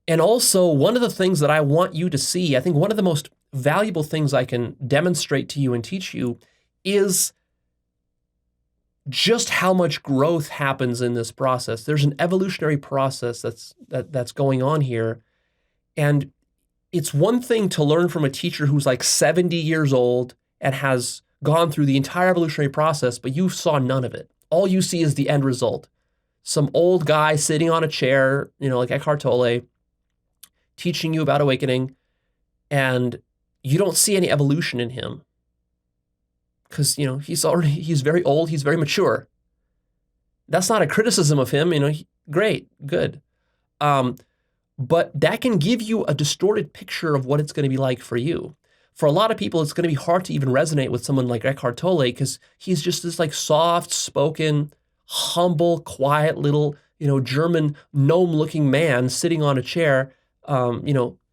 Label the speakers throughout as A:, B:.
A: And also, one of the things that I want you to see, I think one of the most valuable things I can demonstrate to you and teach you is just how much growth happens in this process. There's an evolutionary process that's going on here. And it's one thing to learn from a teacher who's like 70 years old and has gone through the entire evolutionary process, but you saw none of it. All you see is the end result. Some old guy sitting on a chair, like Eckhart Tolle, teaching you about awakening, and you don't see any evolution in him because, he's very old, he's very mature. That's not a criticism of him, great, good. But that can give you a distorted picture of what it's going to be like for you. For a lot of people, it's going to be hard to even resonate with someone like Eckhart Tolle because he's just this like soft-spoken, humble, quiet little, German gnome-looking man sitting on a chair,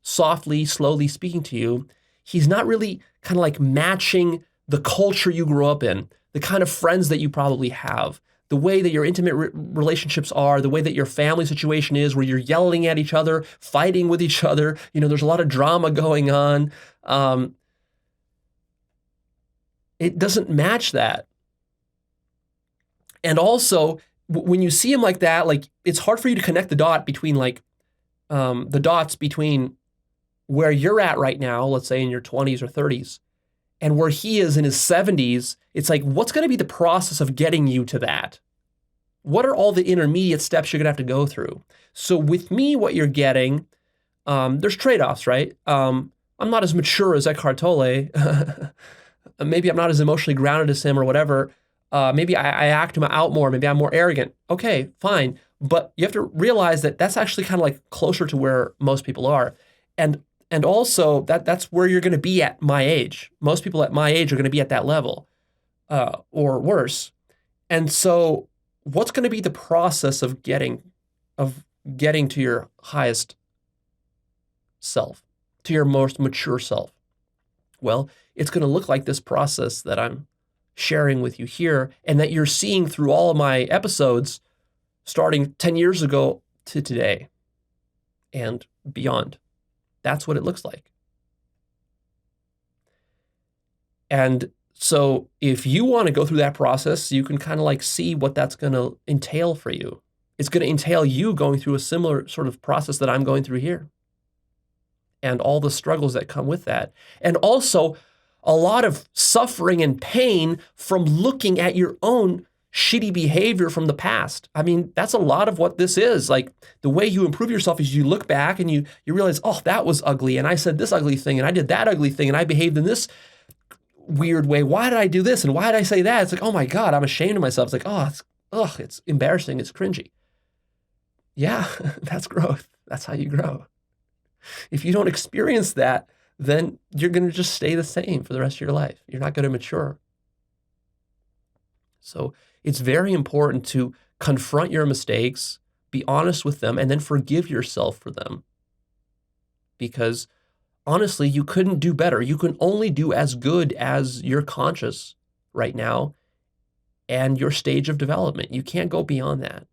A: softly, slowly speaking to you. He's not really kind of like matching the culture you grew up in, the kind of friends that you probably have, the way that your intimate relationships are, the way that your family situation is, where you're yelling at each other, fighting with each other. There's a lot of drama going on. It doesn't match that. And also, when you see him like that, like it's hard for you to connect the dots between where you're at right now, let's say in your 20s or 30s, and where he is in his 70s. It's like, what's going to be the process of getting you to that? What are all the intermediate steps you're going to have to go through? So with me, what you're getting, there's trade-offs, right? I'm not as mature as Eckhart Tolle. Maybe I'm not as emotionally grounded as him or whatever. Maybe I act out more. Maybe I'm more arrogant. Okay, fine. But you have to realize that that's actually kind of like closer to where most people are. And also that's where you're going to be at my age. Most people at my age are going to be at that level or worse. And so what's going to be the process of getting to your highest self, to your most mature self? Well, it's going to look like this process that I'm sharing with you here and that you're seeing through all of my episodes starting 10 years ago to today and beyond. That's what it looks like. And so if you want to go through that process, you can kind of like see what that's going to entail for you. It's going to entail you going through a similar sort of process that I'm going through here and all the struggles that come with that. And also a lot of suffering and pain from looking at your own shitty behavior from the past. I mean, that's a lot of what this is. Like the way you improve yourself is you look back and you realize, oh, that was ugly. And I said this ugly thing and I did that ugly thing and I behaved in this weird way. Why did I do this? And why did I say that? It's like, oh my God, I'm ashamed of myself. It's like, it's embarrassing. It's cringy. Yeah, that's growth. That's how you grow. If you don't experience that, then you're going to just stay the same for the rest of your life. You're not going to mature. So it's very important to confront your mistakes, be honest with them, and then forgive yourself for them. Because honestly, you couldn't do better. You can only do as good as you're conscious right now and your stage of development. You can't go beyond that.